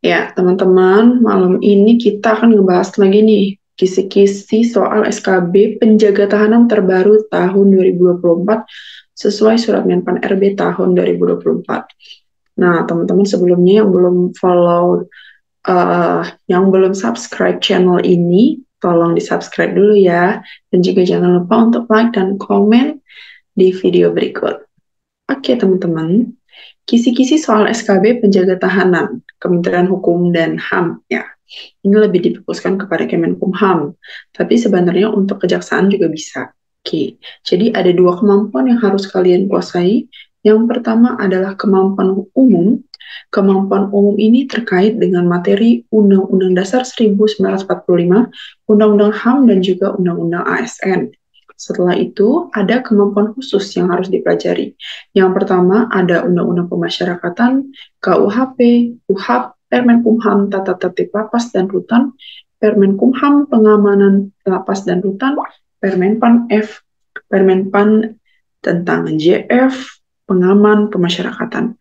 Ya, teman-teman, malam ini kita akan ngebahas lagi nih kisi-kisi soal SKB Penjaga Tahanan terbaru tahun 2024 sesuai Surat Menpan RB tahun 2024. Nah, teman-teman sebelumnya yang belum follow, yang belum subscribe channel ini, tolong di-subscribe dulu ya. Dan juga jangan lupa untuk like dan komen di video berikut. Oke, teman-teman. Kisi-kisi soal SKB Penjaga Tahanan, Kementerian Hukum dan HAM, ya. Ini lebih difokuskan kepada Kemenkumham, tapi sebenarnya untuk kejaksaan juga bisa. Oke, jadi ada dua kemampuan yang harus kalian kuasai. Yang pertama adalah kemampuan umum. Kemampuan umum ini terkait dengan materi Undang-Undang Dasar 1945, Undang-Undang HAM, dan juga Undang-Undang ASN. Setelah itu, ada kemampuan khusus yang harus dipelajari. Yang pertama, ada Undang-Undang Pemasyarakatan, KUHP, UHAP, Permenkumham, Tata Tertib Lapas dan Rutan, Permenkumham, Pengamanan Lapas dan Rutan, Permenpan F, Permenpan tentang JF, Pengaman Pemasyarakatan.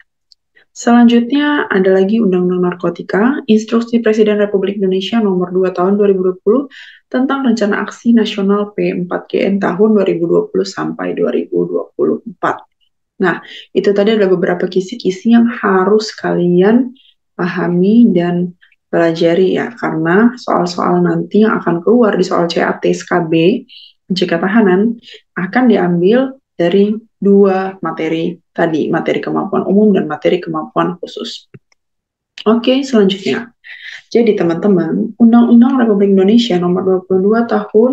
Selanjutnya ada lagi Undang-Undang Narkotika, Instruksi Presiden Republik Indonesia Nomor 2 Tahun 2020 tentang Rencana Aksi Nasional P4GN tahun 2020 sampai 2024. Nah, itu tadi ada beberapa kisi-kisi yang harus kalian pahami dan pelajari ya, karena soal-soal nanti yang akan keluar di soal CAT SKB Penjaga Tahanan akan diambil dari dua materi tadi, materi kemampuan umum dan materi kemampuan khusus. Oke, selanjutnya. Jadi teman-teman, Undang-Undang Republik Indonesia Nomor 22 Tahun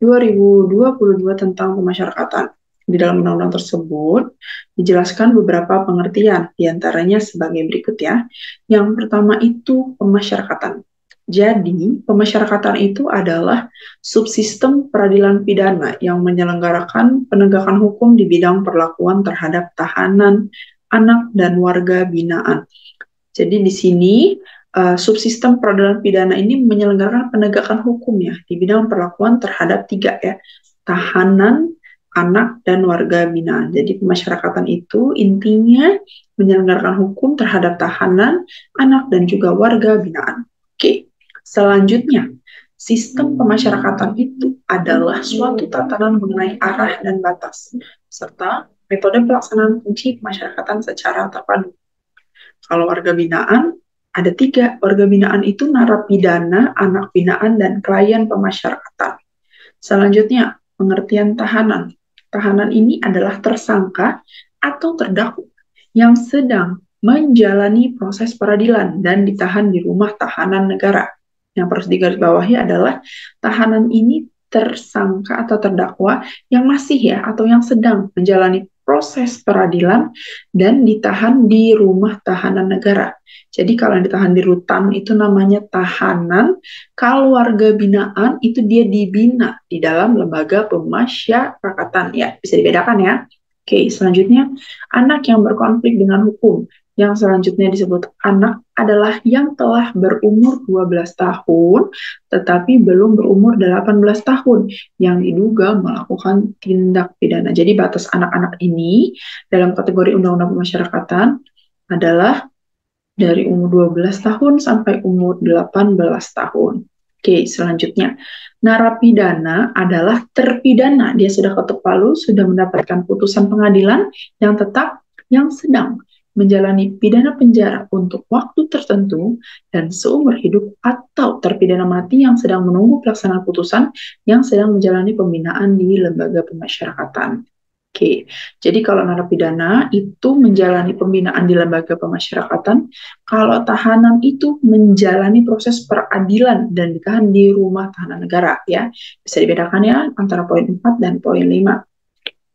2022 tentang pemasyarakatan. Di dalam undang-undang tersebut dijelaskan beberapa pengertian, diantaranya sebagai berikut ya. Yang pertama itu pemasyarakatan. Jadi, pemasyarakatan itu adalah subsistem peradilan pidana yang menyelenggarakan penegakan hukum di bidang perlakuan terhadap tahanan, anak, dan warga binaan. Jadi di sini subsistem peradilan pidana ini menyelenggarakan penegakan hukum ya di bidang perlakuan terhadap tiga ya, tahanan, anak, dan warga binaan. Jadi pemasyarakatan itu intinya menyelenggarakan hukum terhadap tahanan, anak, dan juga warga binaan. Oke, selanjutnya sistem pemasyarakatan itu adalah suatu tatanan mengenai arah dan batas, serta metode pelaksanaan fungsi pemasyarakatan secara terpadu. Kalau warga binaan, ada tiga. Warga binaan itu narapidana, anak binaan, dan klien pemasyarakatan. Selanjutnya, pengertian tahanan. Tahanan ini adalah tersangka atau terdakwa yang sedang menjalani proses peradilan dan ditahan di rumah tahanan negara. Yang harus digarisbawahi adalah tahanan ini tersangka atau terdakwa yang masih ya atau yang sedang menjalani proses peradilan dan ditahan di rumah tahanan negara. Jadi kalau yang ditahan di rutan itu namanya tahanan, kalau warga binaan itu dia dibina di dalam lembaga pemasyarakatan ya, bisa dibedakan ya. Oke, selanjutnya anak yang berkonflik dengan hukum. Yang selanjutnya disebut anak adalah yang telah berumur 12 tahun tetapi belum berumur 18 tahun yang diduga melakukan tindak pidana. Jadi batas anak-anak ini dalam kategori Undang-Undang Pemasyarakatan adalah dari umur 12 tahun sampai umur 18 tahun. Oke, selanjutnya. Narapidana adalah terpidana. Dia sudah ketuk palu, sudah mendapatkan putusan pengadilan yang tetap, yang sedang menjalani pidana penjara untuk waktu tertentu dan seumur hidup, atau terpidana mati yang sedang menunggu pelaksanaan putusan yang sedang menjalani pembinaan di lembaga pemasyarakatan. Oke, jadi kalau narapidana itu menjalani pembinaan di lembaga pemasyarakatan, kalau tahanan itu menjalani proses peradilan dan ditahan di rumah tahanan negara ya. Bisa dibedakan ya antara poin 4 dan poin 5.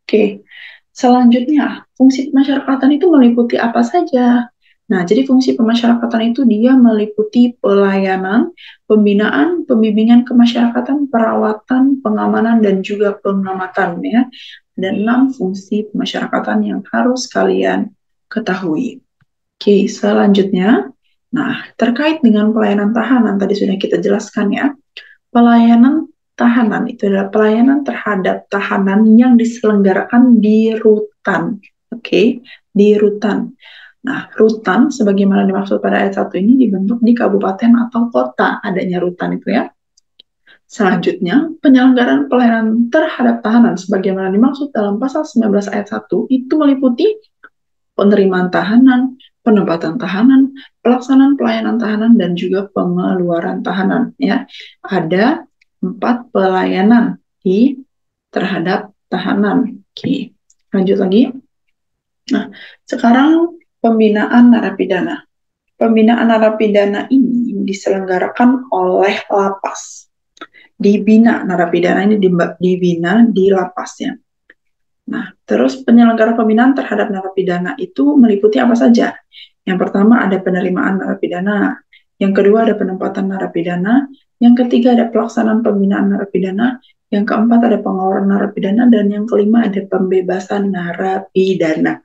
Oke. Selanjutnya, fungsi pemasyarakatan itu meliputi apa saja? Nah, jadi fungsi pemasyarakatan itu dia meliputi pelayanan, pembinaan, pembimbingan kemasyarakatan, perawatan, pengamanan, dan juga pengamatan ya. Ada 6 fungsi pemasyarakatan yang harus kalian ketahui. Oke, selanjutnya, nah terkait dengan pelayanan tahanan tadi sudah kita jelaskan ya. Pelayanan tahanan itu adalah pelayanan terhadap tahanan yang diselenggarakan di rutan. Oke, di rutan. Nah, rutan sebagaimana dimaksud pada ayat 1 ini dibentuk di kabupaten atau kota adanya rutan itu ya. Selanjutnya, penyelenggaraan pelayanan terhadap tahanan sebagaimana dimaksud dalam pasal 19 ayat 1 itu meliputi penerimaan tahanan, penempatan tahanan, pelaksanaan pelayanan tahanan, dan juga pengeluaran tahanan. Ya, ada 4 pelayanan terhadap tahanan. Oke, lanjut lagi. Nah, sekarang pembinaan narapidana. Pembinaan narapidana ini diselenggarakan oleh lapas. Dibina narapidana ini dibina di lapasnya. Nah, terus penyelenggara pembinaan terhadap narapidana itu meliputi apa saja? Yang pertama ada penerimaan narapidana, yang kedua ada penempatan narapidana, yang ketiga ada pelaksanaan pembinaan narapidana, yang keempat ada pengeluaran narapidana, dan yang kelima ada pembebasan narapidana.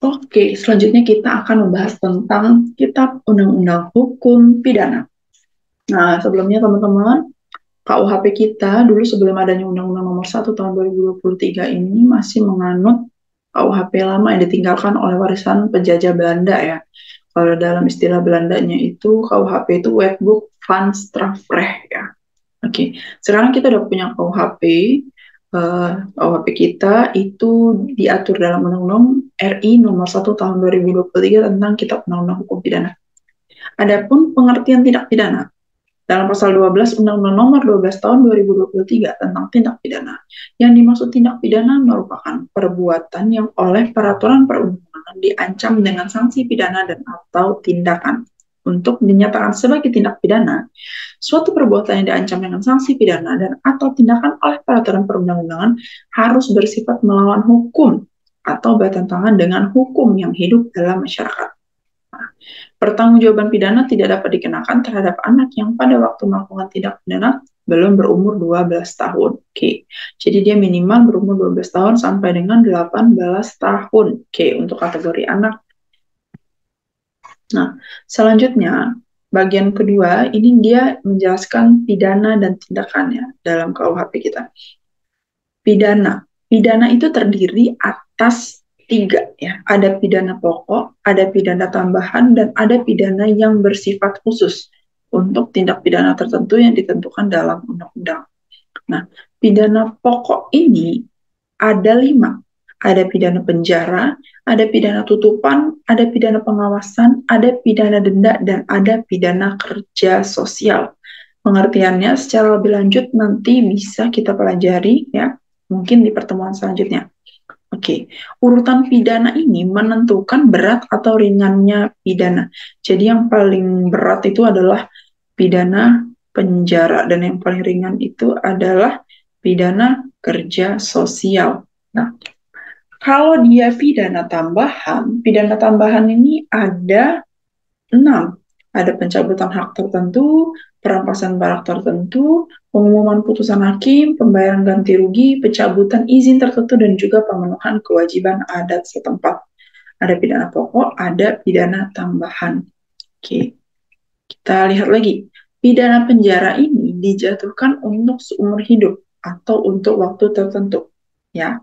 Oke, selanjutnya kita akan membahas tentang Kitab Undang-Undang Hukum Pidana. Nah, sebelumnya teman-teman, KUHP kita dulu sebelum adanya Undang-Undang Nomor 1 Tahun 2023 ini masih menganut KUHP lama yang ditinggalkan oleh warisan penjajah Belanda ya. Kalau dalam istilah Belandanya itu KUHP itu Wetboek van Strafrecht ya. Oke, sekarang kita udah punya KUHP. KUHP kita itu diatur dalam Undang-Undang RI Nomor 1 Tahun 2023 tentang Kitab Undang-Undang Hukum Pidana. Adapun pengertian tindak pidana dalam pasal 12 Undang-Undang Nomor 12 Tahun 2023 tentang tindak pidana. Yang dimaksud tindak pidana merupakan perbuatan yang oleh peraturan perundangan diancam dengan sanksi pidana dan atau tindakan. Untuk dinyatakan sebagai tindak pidana, suatu perbuatan yang diancam dengan sanksi pidana dan atau tindakan oleh peraturan perundang-undangan harus bersifat melawan hukum atau bertentangan dengan hukum yang hidup dalam masyarakat. Pertanggungjawaban pidana tidak dapat dikenakan terhadap anak yang pada waktu melakukan tindak pidana belum berumur 12 tahun. Oke, jadi dia minimal berumur 12 tahun sampai dengan 18 tahun. Oke, untuk kategori anak. Nah, selanjutnya, bagian kedua, ini dia menjelaskan pidana dan tindakannya dalam KUHP kita. Pidana. Pidana itu terdiri atas 3 ya. Ada pidana pokok, ada pidana tambahan, dan ada pidana yang bersifat khusus untuk tindak pidana tertentu yang ditentukan dalam undang-undang. Nah, pidana pokok ini ada 5. Ada pidana penjara, ada pidana tutupan, ada pidana pengawasan, ada pidana denda, dan ada pidana kerja sosial. Pengertiannya secara lebih lanjut nanti bisa kita pelajari ya, mungkin di pertemuan selanjutnya. Oke, urutan pidana ini menentukan berat atau ringannya pidana. Jadi yang paling berat itu adalah pidana penjara dan yang paling ringan itu adalah pidana kerja sosial. Nah, kalau dia pidana tambahan ini ada 6. Ada pencabutan hak tertentu, perampasan barang tertentu, pengumuman putusan hakim, pembayaran ganti rugi, pencabutan izin tertentu, dan juga pemenuhan kewajiban adat setempat. Ada pidana pokok, ada pidana tambahan. Oke, kita lihat lagi. Pidana penjara ini dijatuhkan untuk seumur hidup atau untuk waktu tertentu. Ya,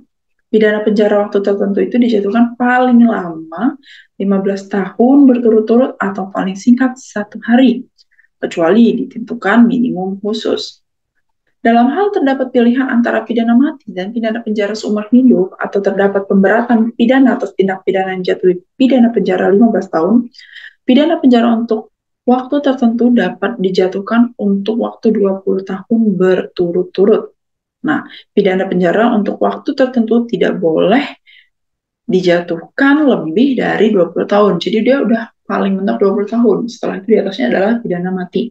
pidana penjara waktu tertentu itu dijatuhkan paling lama 15 tahun berturut-turut atau paling singkat 1 hari, kecuali ditentukan minimum khusus. Dalam hal terdapat pilihan antara pidana mati dan pidana penjara seumur hidup atau terdapat pemberatan pidana atas tindak pidana yang jatuhi pidana penjara 15 tahun, pidana penjara untuk waktu tertentu dapat dijatuhkan untuk waktu 20 tahun berturut-turut. Nah, pidana penjara untuk waktu tertentu tidak boleh dijatuhkan lebih dari 20 tahun. Jadi dia udah paling mentok 20 tahun. Setelah itu di atasnya adalah pidana mati.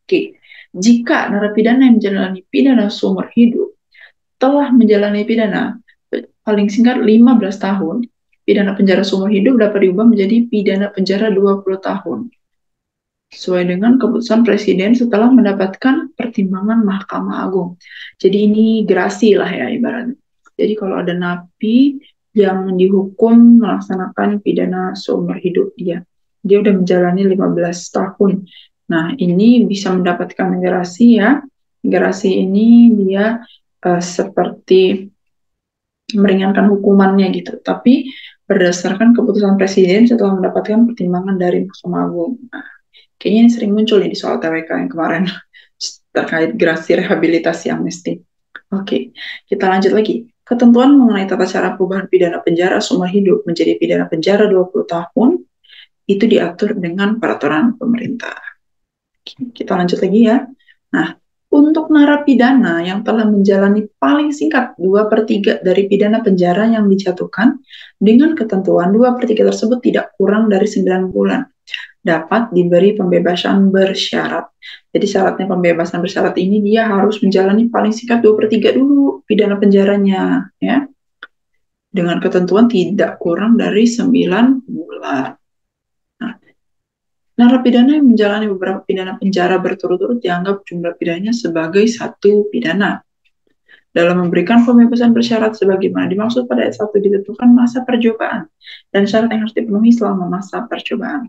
Oke. Jika narapidana yang menjalani pidana seumur hidup telah menjalani pidana paling singkat 15 tahun, pidana penjara seumur hidup dapat diubah menjadi pidana penjara 20 tahun. Sesuai dengan keputusan Presiden setelah mendapatkan pertimbangan Mahkamah Agung. Jadi ini gerasi lah ya ibaratnya. Jadi kalau ada napi yang dihukum melaksanakan pidana seumur hidup dia udah menjalani 15 tahun. Nah, ini bisa mendapatkan gerasi ya. Gerasi ini dia seperti meringankan hukumannya gitu. Tapi berdasarkan keputusan Presiden setelah mendapatkan pertimbangan dari Mahkamah Agung. Nah, kayaknya ini sering muncul nih di soal TWK yang kemarin terkait gerasi rehabilitasi amnesti. Oke, kita lanjut lagi. Ketentuan mengenai tata cara perubahan pidana penjara seumur hidup menjadi pidana penjara 20 tahun itu diatur dengan peraturan pemerintah. Kita lanjut lagi ya. Nah, untuk narapidana yang telah menjalani paling singkat 2/3 dari pidana penjara yang dijatuhkan dengan ketentuan 2/3 tersebut tidak kurang dari 9 bulan dapat diberi pembebasan bersyarat. Jadi syaratnya pembebasan bersyarat ini dia harus menjalani paling singkat 2/3 dulu pidana penjaranya ya. Dengan ketentuan tidak kurang dari 9 bulan. Nah, narapidana yang menjalani beberapa pidana penjara berturut-turut dianggap jumlah pidananya sebagai satu pidana. Dalam memberikan pembebasan bersyarat sebagaimana dimaksud pada ayat 1 ditentukan masa percobaan dan syarat yang harus dipenuhi selama masa percobaan.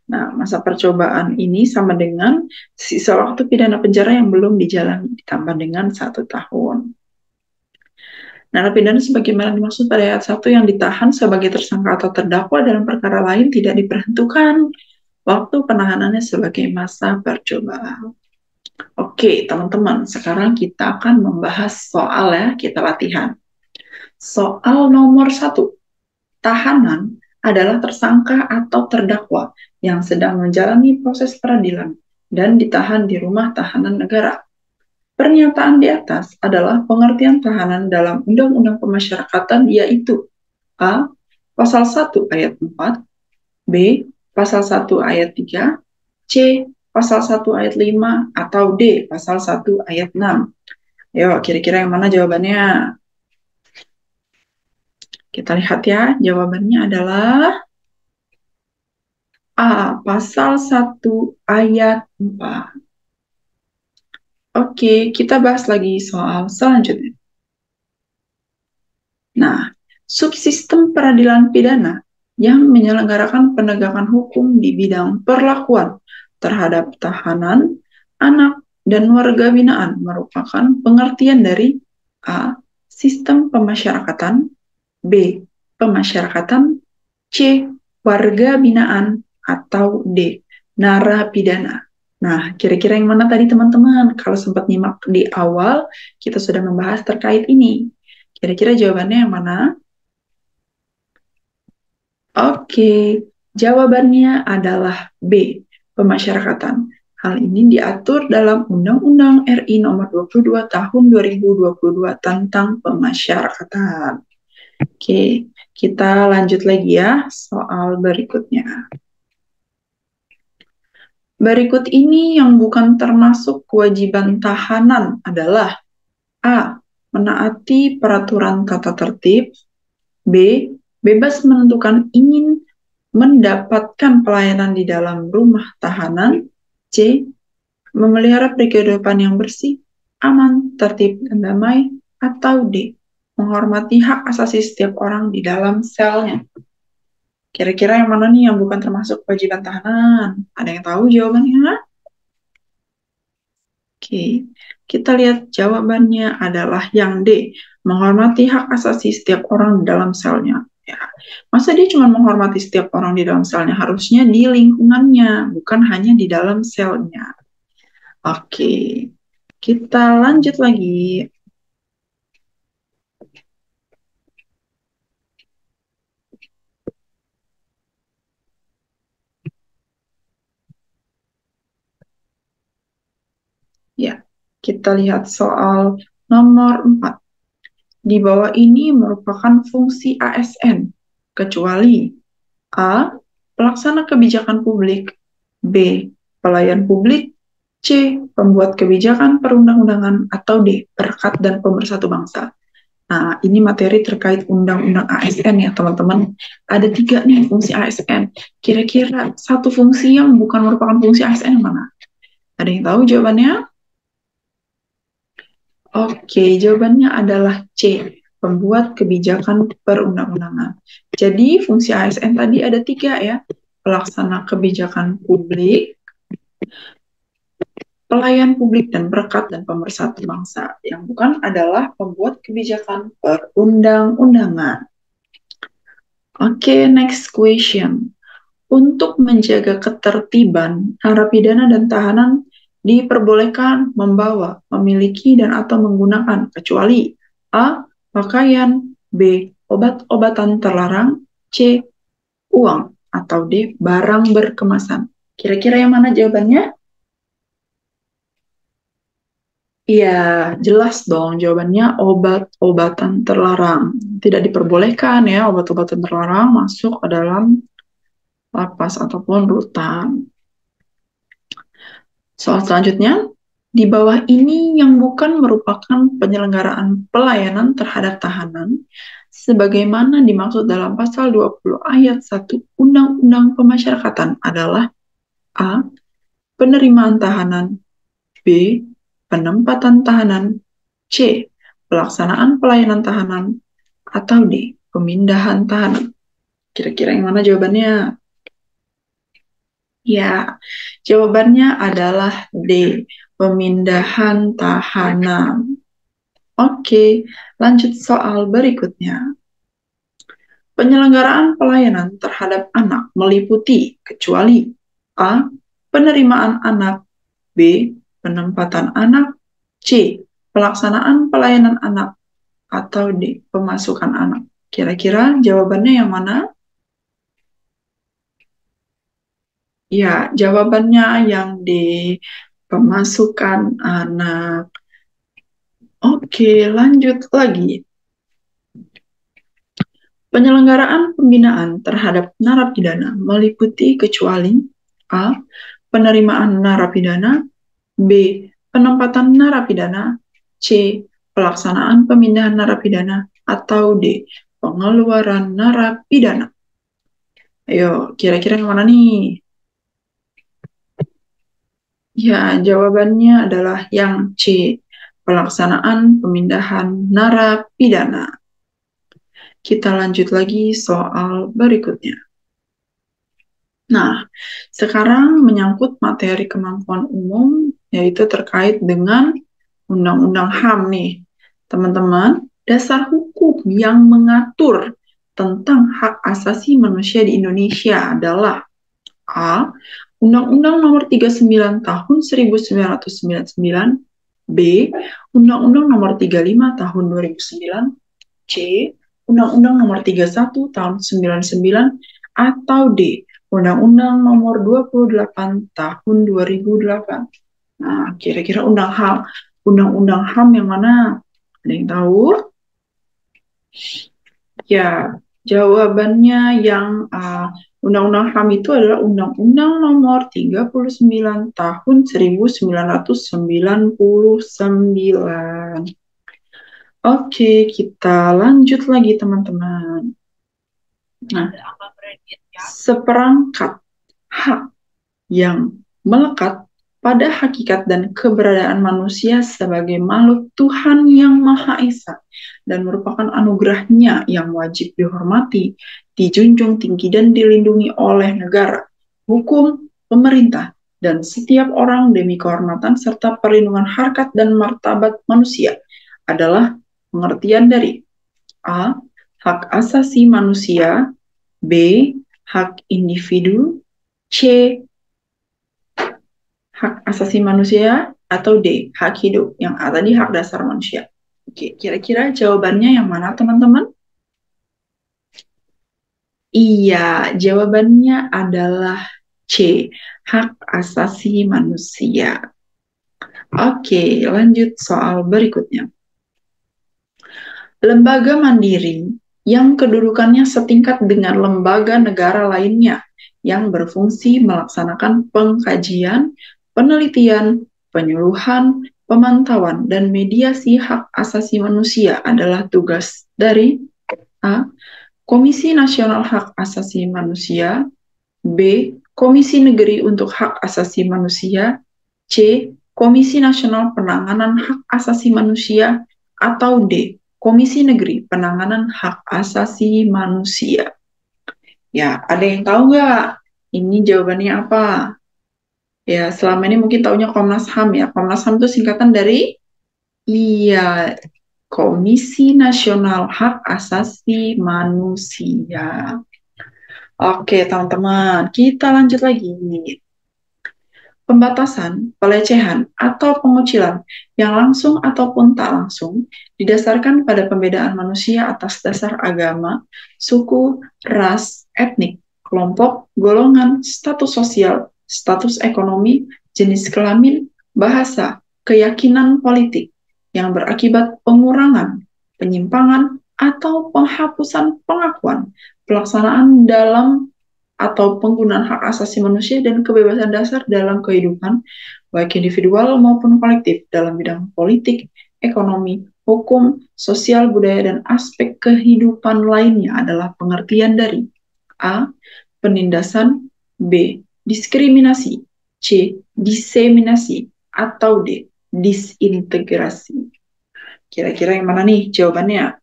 Nah, masa percobaan ini sama dengan sisa waktu pidana penjara yang belum dijalani ditambah dengan 1 tahun. Narapidana sebagaimana dimaksud pada ayat 1 yang ditahan sebagai tersangka atau terdakwa dalam perkara lain tidak diperhitungkan waktu penahanannya sebagai masa percobaan. Oke, teman-teman, sekarang kita akan membahas soal ya, kita latihan. Soal nomor 1. Tahanan adalah tersangka atau terdakwa yang sedang menjalani proses peradilan dan ditahan di rumah tahanan negara. Pernyataan di atas adalah pengertian tahanan dalam Undang-Undang Pemasyarakatan yaitu A. Pasal 1 ayat 4, B. Pasal 1 ayat 3, C. Pasal 1 ayat 5, atau D. Pasal 1 ayat 6. Ayo, kira-kira yang mana jawabannya? Kita lihat ya, jawabannya adalah A. Pasal 1 ayat 4. Oke, kita bahas lagi soal selanjutnya. Nah, subsistem peradilan pidana yang menyelenggarakan penegakan hukum di bidang perlakuan terhadap tahanan, anak, dan warga binaan merupakan pengertian dari A. Sistem pemasyarakatan, B. Pemasyarakatan, C. Warga binaan, atau D. Narapidana. Nah, kira-kira yang mana tadi teman-teman? Kalau sempat nyimak di awal, kita sudah membahas terkait ini. Kira-kira jawabannya yang mana? Oke, jawabannya adalah B, pemasyarakatan. Hal ini diatur dalam Undang-Undang RI Nomor 22 Tahun 2022 tentang pemasyarakatan. Oke, kita lanjut lagi ya soal berikutnya. Berikut ini yang bukan termasuk kewajiban tahanan adalah A. Menaati peraturan tata tertib, B. Bebas menentukan ingin mendapatkan pelayanan di dalam rumah tahanan, C. Memelihara kehidupan yang bersih, aman, tertib, dan damai, atau D. Menghormati hak asasi setiap orang di dalam selnya. Kira-kira yang mana nih yang bukan termasuk kewajiban tahanan? Ada yang tahu jawabannya? Oke, kita lihat jawabannya adalah yang D. Menghormati hak asasi setiap orang di dalam selnya. Ya. Masa dia cuma menghormati setiap orang di dalam selnya? Harusnya di lingkungannya, bukan hanya di dalam selnya. Oke, kita lanjut lagi. Ya, kita lihat soal nomor 4. Di bawah ini merupakan fungsi ASN, kecuali A. Pelaksana kebijakan publik, B. Pelayan publik, C. Pembuat kebijakan perundang-undangan, atau D. Perekat dan pemersatu bangsa. Nah, ini materi terkait undang-undang ASN ya teman-teman. Ada 3 nih fungsi ASN. Kira-kira satu fungsi yang bukan merupakan fungsi ASN yang mana? Ada yang tahu jawabannya? Oke, jawabannya adalah C. Pembuat kebijakan perundang-undangan. Jadi fungsi ASN tadi ada 3 ya. Pelaksana kebijakan publik, pelayan publik, dan perekat dan pemersatu bangsa. Yang bukan adalah pembuat kebijakan perundang-undangan. Oke, next question. Untuk menjaga ketertiban, narapidana dan tahanan diperbolehkan membawa, memiliki, dan atau menggunakan kecuali A. Pakaian, B. Obat-obatan terlarang, C. Uang, atau D. Barang berkemasan. Kira-kira yang mana jawabannya? Iya, jelas dong jawabannya obat-obatan terlarang. Tidak diperbolehkan ya obat-obatan terlarang masuk ke dalam lapas ataupun rutan. Soal selanjutnya, di bawah ini yang bukan merupakan penyelenggaraan pelayanan terhadap tahanan, sebagaimana dimaksud dalam pasal 20 ayat 1 Undang-Undang Pemasyarakatan adalah A. Penerimaan tahanan, B. Penempatan tahanan, C. Pelaksanaan pelayanan tahanan, atau D. Pemindahan tahanan. Kira-kira yang mana jawabannya? Ya, jawabannya adalah D. Pemindahan tahanan. Oke, lanjut soal berikutnya. Penyelenggaraan pelayanan terhadap anak meliputi kecuali A. Penerimaan anak, B. Penempatan anak, C. Pelaksanaan pelayanan anak, atau D. Pemasukan anak. Kira-kira jawabannya yang mana? Ya, jawabannya yang D. Pemasukan anak. Oke, lanjut lagi. Penyelenggaraan pembinaan terhadap narapidana meliputi kecuali A. Penerimaan narapidana, B. Penempatan narapidana, C. Pelaksanaan pemindahan narapidana, atau D. Pengeluaran narapidana. Ayo, kira-kira yang mana nih? Ya, jawabannya adalah yang C. Pelaksanaan pemindahan narapidana. Kita lanjut lagi soal berikutnya. Nah, sekarang menyangkut materi kemampuan umum, yaitu terkait dengan Undang-Undang HAM nih. Teman-teman, dasar hukum yang mengatur tentang hak asasi manusia di Indonesia adalah A. Undang-Undang Nomor 39 Tahun 1999, B. Undang-Undang Nomor 35 Tahun 2009, C. Undang-Undang Nomor 31 Tahun 99, atau D. Undang-Undang Nomor 28 Tahun 2008. Nah, kira-kira Undang-Undang HAM yang mana? Ada yang tahu? Ya, jawabannya yang Undang-Undang HAM itu adalah Undang-Undang Nomor 39 Tahun 1999. Oke, kita lanjut lagi teman-teman. Nah, seperangkat hak yang melekat pada hakikat dan keberadaan manusia sebagai makhluk Tuhan yang Maha Esa dan merupakan anugerahnya yang wajib dihormati, dijunjung tinggi dan dilindungi oleh negara, hukum, pemerintah, dan setiap orang demi kehormatan serta perlindungan harkat dan martabat manusia adalah pengertian dari A. Hak asasi manusia, B. Hak individu, C. Hak asasi manusia, atau D. Hak hidup, yang A tadi hak dasar manusia. Oke, kira-kira jawabannya yang mana teman-teman? Iya, jawabannya adalah C. Hak asasi manusia. Oke, lanjut soal berikutnya. Lembaga mandiri yang kedudukannya setingkat dengan lembaga negara lainnya yang berfungsi melaksanakan pengkajian, penelitian, penyuluhan, pemantauan, dan mediasi hak asasi manusia adalah tugas dari A. Komisi Nasional Hak Asasi Manusia, B. Komisi Negeri untuk Hak Asasi Manusia, C. Komisi Nasional Penanganan Hak Asasi Manusia, atau D. Komisi Negeri Penanganan Hak Asasi Manusia. Ya, ada yang tahu nggak? Ini jawabannya apa? Ya, selama ini mungkin taunya Komnas HAM ya. Komnas HAM itu singkatan dari, iya, Komisi Nasional Hak Asasi Manusia. Oke, teman-teman, kita lanjut lagi. Pembatasan, pelecehan, atau pengucilan yang langsung ataupun tak langsung didasarkan pada pembedaan manusia atas dasar agama, suku, ras, etnik, kelompok, golongan, status sosial, status ekonomi, jenis kelamin, bahasa, keyakinan politik yang berakibat pengurangan, penyimpangan, atau penghapusan pengakuan, pelaksanaan dalam atau penggunaan hak asasi manusia dan kebebasan dasar dalam kehidupan, baik individual maupun kolektif, dalam bidang politik, ekonomi, hukum, sosial, budaya, dan aspek kehidupan lainnya adalah pengertian dari A. Penindasan, B. Diskriminasi, C. Diseminasi, atau D. Disintegrasi. Kira-kira yang mana nih jawabannya?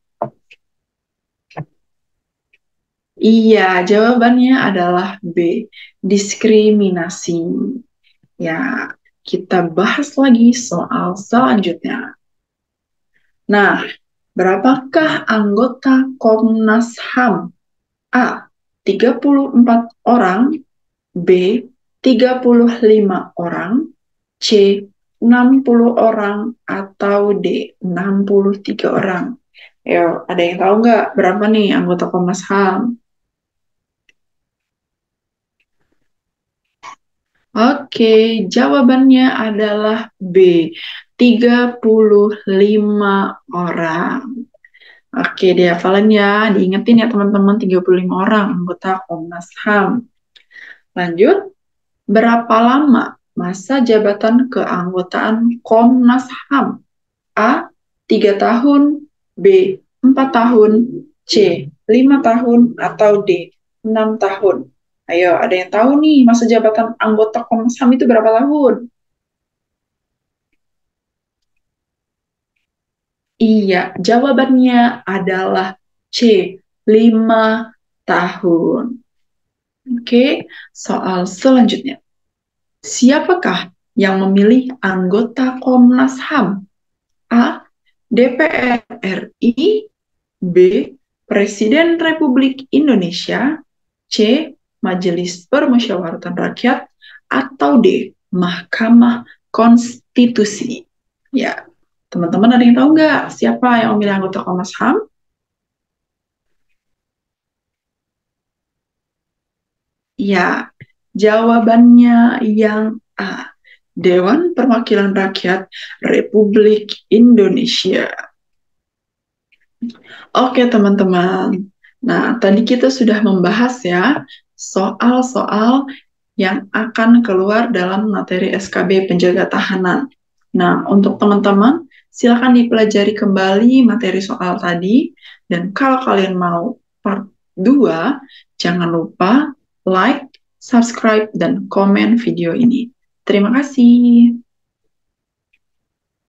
Iya, jawabannya adalah B. Diskriminasi. Ya, kita bahas lagi soal selanjutnya. Nah, berapakah anggota Komnas HAM? A. 34 orang, B. 35 orang, C. 60 orang, atau D. 63 orang. Ayo, ada yang tahu nggak berapa nih anggota Komnas HAM? Oke, jawabannya adalah B, 35 orang. Oke, dihafalan ya, diingetin ya teman-teman, 35 orang anggota Komnas HAM. Lanjut, berapa lama masa jabatan keanggotaan Komnas HAM? A, 3 tahun, B, 4 tahun, C, 5 tahun, atau D, 6 tahun. Ayo, ada yang tahu nih masa jabatan anggota Komnas HAM itu berapa tahun? Iya, jawabannya adalah C, 5 tahun. Oke, soal selanjutnya. Siapakah yang memilih anggota Komnas HAM? A. DPR RI, B. Presiden Republik Indonesia, C. Majelis Permusyawaratan Rakyat, atau D. Mahkamah Konstitusi. Ya, teman-teman ada yang tahu nggak siapa yang memilih anggota Komnas HAM? Ya, jawabannya yang A. Dewan Perwakilan Rakyat Republik Indonesia. Oke, teman-teman. Nah, tadi kita sudah membahas ya soal-soal yang akan keluar dalam materi SKB penjaga tahanan. Nah, untuk teman-teman, silakan dipelajari kembali materi soal tadi. Dan kalau kalian mau part 2, jangan lupa like, subscribe, dan komen video ini. Terima kasih.